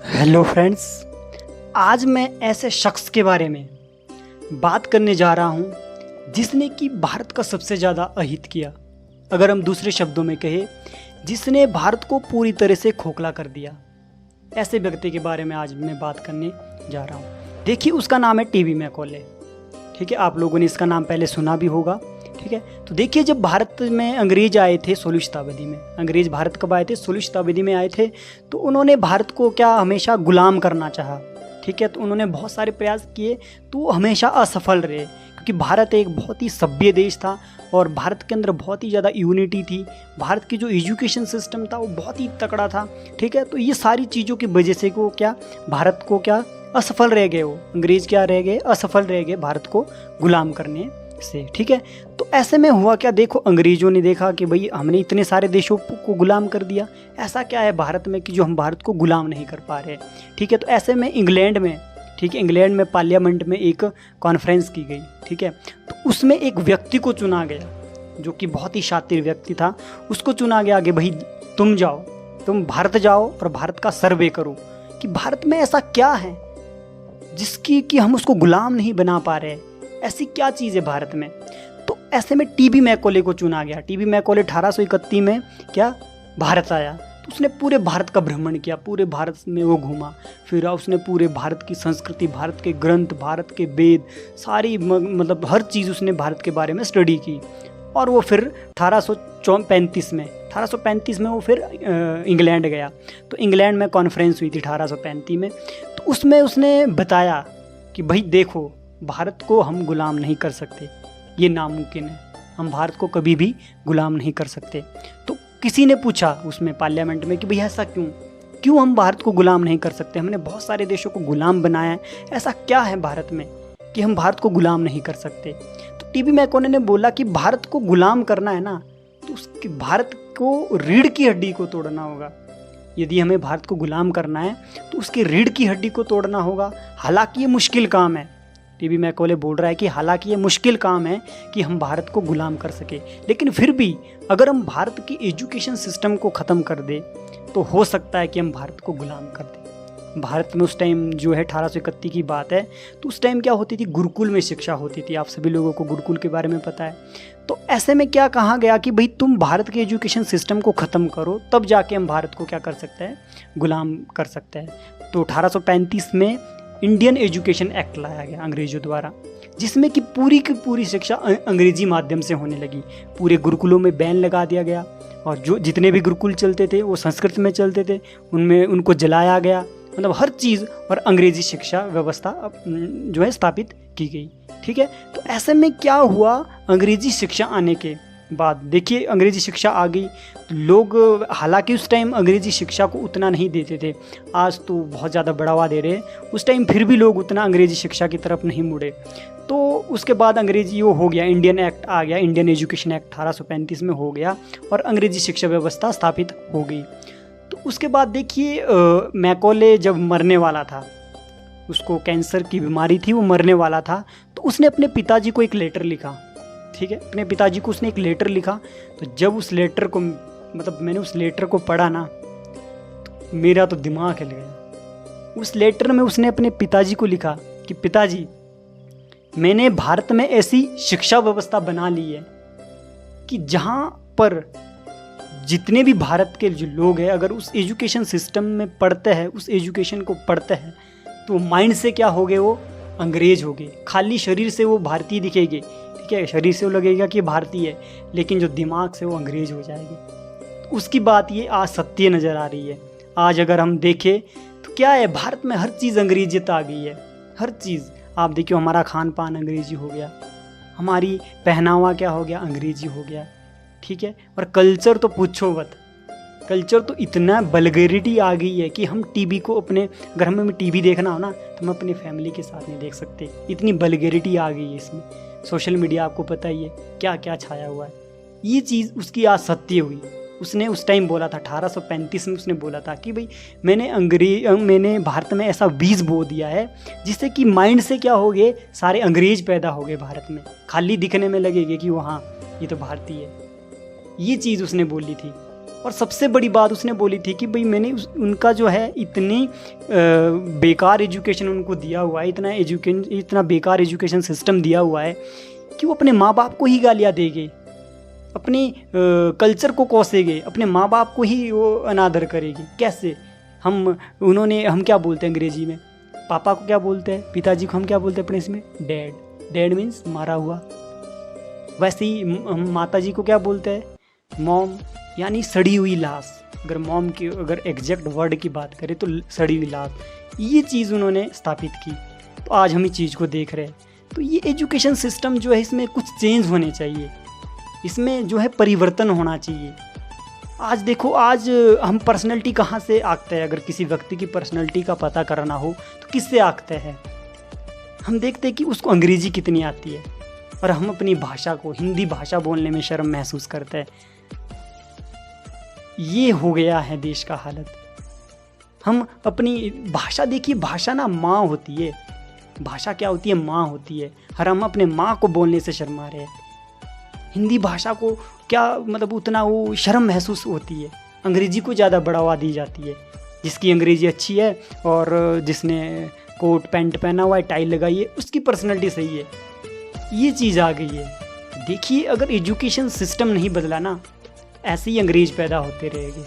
Hello friends, आज मैं ऐसे शख्स के बारे में बात करने जा रहा हूँ जिसने कि भारत का सबसे ज़्यादा अहित किया। अगर हम दूसरे शब्दों में कहें, जिसने भारत को पूरी तरह से खोखला कर दिया। ऐसे व्यक्ति के बारे में आज मैं बात करने जा रहा हूँ। देखिए, उसका नाम है टीबी मैकॉले। ठीक है, आप लोगों ने इसका नाम पहले सुना भी होगा। ठीक है, तो देखिए, जब भारत में अंग्रेज आए थे 16वीं शताब्दी में, अंग्रेज भारत कब आए थे? 16वीं शताब्दी में आए थे। तो उन्होंने भारत को क्या हमेशा गुलाम करना चाहा। ठीक है, तो उन्होंने बहुत सारे प्रयास किए, तो हमेशा असफल रहे, क्योंकि भारत एक बहुत ही सभ्य देश था और भारत के अंदर बहुत ही ज़्यादा यूनिटी थी। भारत की जो एजुकेशन सिस्टम था वो बहुत ही तकड़ा था। ठीक है, तो ये सारी चीज़ों की वजह से को क्या भारत को क्या असफल रह गए, वो अंग्रेज क्या रह गए, असफल रह गए भारत को गुलाम करने से। ठीक है, तो ऐसे में हुआ क्या? देखो, अंग्रेजों ने देखा कि भाई हमने इतने सारे देशों को गुलाम कर दिया, ऐसा क्या है भारत में कि जो हम भारत को गुलाम नहीं कर पा रहे। ठीक है, तो ऐसे में इंग्लैंड में, ठीक है, इंग्लैंड में पार्लियामेंट में एक कॉन्फ्रेंस की गई। ठीक है, तो उसमें एक व्यक्ति को चुना गया जो कि बहुत ही शातिर व्यक्ति था। उसको चुना गया कि भाई तुम जाओ, तुम भारत जाओ और भारत का सर्वे करो कि भारत में ऐसा क्या है जिसकी कि हम उसको गुलाम नहीं बना पा रहे, ऐसी क्या चीज़ है भारत में। तो ऐसे में टीबी मैकॉले को चुना गया। टीबी मैकॉले 1831 में क्या भारत आया, तो उसने पूरे भारत का भ्रमण किया, पूरे भारत में वो घूमा फिर उसने पूरे भारत की संस्कृति, भारत के ग्रंथ, भारत के वेद, सारी मतलब हर चीज़ उसने भारत के बारे में स्टडी की। और वो फिर 1835 में वो फिर इंग्लैंड गया। तो इंग्लैंड में कॉन्फ्रेंस हुई थी 1835 में। तो उसमें उसने बताया कि भाई देखो, भारत को हम गुलाम नहीं कर सकते, ये नामुमकिन है, हम भारत को कभी भी गुलाम नहीं कर सकते। तो किसी ने पूछा उसमें पार्लियामेंट में कि भाई ऐसा क्यों हम भारत को गुलाम नहीं कर सकते? हमने बहुत सारे देशों को गुलाम बनाया है, ऐसा क्या है भारत में कि हम भारत को गुलाम नहीं कर सकते? तो टीबी मैकॉले ने बोला कि भारत को गुलाम करना है ना, तो उसकी भारत को रीढ़ की हड्डी को तोड़ना होगा। यदि हमें भारत को गुलाम करना है तो उसकी रीढ़ की हड्डी को तोड़ना होगा। हालांकि ये मुश्किल काम है, टीबी मैकॉले बोल रहा है कि हालांकि ये मुश्किल काम है कि हम भारत को गुलाम कर सके, लेकिन फिर भी अगर हम भारत की एजुकेशन सिस्टम को ख़त्म कर दे तो हो सकता है कि हम भारत को गुलाम कर दें। भारत में उस टाइम जो है 1831 की बात है, तो उस टाइम क्या होती थी, गुरुकुल में शिक्षा होती थी। आप सभी लोगों को गुरुकुल के बारे में पता है। तो ऐसे में क्या कहा गया कि भाई तुम भारत के एजुकेशन सिस्टम को ख़त्म करो, तब जाके हम भारत को क्या कर सकते हैं, गुलाम कर सकते हैं। तो 1835 में इंडियन एजुकेशन एक्ट लाया गया अंग्रेजों द्वारा, जिसमें कि पूरी की पूरी शिक्षा अंग्रेजी माध्यम से होने लगी। पूरे गुरुकुलों में बैन लगा दिया गया और जो जितने भी गुरुकुल चलते थे वो संस्कृत में चलते थे, उनमें उनको जलाया गया। मतलब हर चीज़ और अंग्रेजी शिक्षा व्यवस्था जो है स्थापित की गई। ठीक है, तो ऐसे में क्या हुआ, अंग्रेजी शिक्षा आने के बाद देखिए अंग्रेजी शिक्षा आ गई तो लोग, हालांकि उस टाइम अंग्रेजी शिक्षा को उतना नहीं देते थे, आज तो बहुत ज़्यादा बढ़ावा दे रहे हैं, उस टाइम फिर भी लोग उतना अंग्रेजी शिक्षा की तरफ नहीं मुड़े। तो उसके बाद अंग्रेजी वो हो गया, इंडियन एक्ट आ गया, इंडियन एजुकेशन एक्ट 1835 में हो गया और अंग्रेजी शिक्षा व्यवस्था स्थापित हो गई। तो उसके बाद देखिए मैकॉले जब मरने वाला था, उसको कैंसर की बीमारी थी, वो मरने वाला था, तो उसने अपने पिताजी को एक लेटर लिखा। ठीक है, अपने पिताजी को उसने एक लेटर लिखा। तो जब उस लेटर को मतलब मैंने उस लेटर को पढ़ा ना, तो मेरा तो दिमाग हिल गया। उस लेटर में उसने अपने पिताजी को लिखा कि पिताजी, मैंने भारत में ऐसी शिक्षा व्यवस्था बना ली है कि जहाँ पर जितने भी भारत के जो लोग हैं, अगर उस एजुकेशन सिस्टम में पढ़ते हैं, उस एजुकेशन को पढ़ते हैं, तो माइंड से क्या हो गए, वो अंग्रेज हो गए। खाली शरीर से वो भारतीय दिखेंगे, ठीक है, शरीर से वो लगेगा कि भारतीय है, लेकिन जो दिमाग से वो अंग्रेज हो जाएगी। तो उसकी बात ये आज सत्य नज़र आ रही है। आज अगर हम देखें तो क्या है, भारत में हर चीज़ अंग्रेजियत आ गई है, हर चीज़। आप देखिए, हमारा खान पान अंग्रेजी हो गया, हमारी पहनावा क्या हो गया, अंग्रेजी हो गया। ठीक है, और कल्चर तो पूछो मत, कल्चर तो इतना वल्गैरिटी आ गई है कि हम टीवी को अपने, अगर हमें टीवी देखना हो ना तो हम अपनी फैमिली के साथ नहीं देख सकते, इतनी वल्गैरिटी आ गई है इसमें। सोशल मीडिया आपको पता ही है क्या क्या छाया हुआ है। ये चीज़ उसकी आज सत्य हुई। उसने उस टाइम बोला था 1835 में, उसने बोला था कि भाई मैंने भारत में ऐसा बीज बो दिया है जिससे कि माइंड से क्या हो गए, सारे अंग्रेज पैदा हो गए भारत में, खाली दिखने में लगेगा कि वो हाँ ये तो भारतीय है। ये चीज़ उसने बोली थी। और सबसे बड़ी बात उसने बोली थी कि भाई मैंने उनका जो है इतनी बेकार एजुकेशन उनको दिया हुआ है, इतना बेकार एजुकेशन सिस्टम दिया हुआ है कि वो अपने माँ बाप को ही गालियाँ देंगे, अपने कल्चर को कोसेंगे, अपने माँ बाप को ही वो अनादर करेगी। कैसे? हम क्या बोलते हैं अंग्रेजी में? पापा को क्या बोलते हैं? पिताजी को हम क्या बोलते हैं अपने इसमें? डैड। डैड मीन्स मारा हुआ। वैसे ही हम माता जी को क्या बोलते हैं? मॉम, यानी सड़ी हुई लाश। अगर मॉम की अगर एग्जैक्ट वर्ड की बात करें तो सड़ी हुई लाश, ये चीज़ उन्होंने स्थापित की। तो आज हम इस चीज़ को देख रहे हैं। तो ये एजुकेशन सिस्टम जो है इसमें कुछ चेंज होने चाहिए, इसमें जो है परिवर्तन होना चाहिए। आज देखो, आज हम पर्सनैलिटी कहाँ से आंकते हैं? अगर किसी व्यक्ति की पर्सनैलिटी का पता करना हो तो किससे आंकते हैं? हम देखते हैं कि उसको अंग्रेजी कितनी आती है, और हम अपनी भाषा को, हिंदी भाषा बोलने में शर्म महसूस करते हैं। ये हो गया है देश का हालत। हम अपनी भाषा, देखिए भाषा ना माँ होती है। भाषा क्या होती है? माँ होती है। और हम अपने माँ को बोलने से शर्मा रहे हैं। हिंदी भाषा को क्या मतलब उतना वो शर्म महसूस होती है। अंग्रेजी को ज़्यादा बढ़ावा दी जाती है। जिसकी अंग्रेजी अच्छी है और जिसने कोट पैंट पहना हुआ है, टाई लगाई है, उसकी पर्सनैलिटी सही है। ये चीज़ आ गई है। देखिए, अगर एजुकेशन सिस्टम नहीं बदला ना, ऐसे ही अंग्रेज पैदा होते रहेंगे।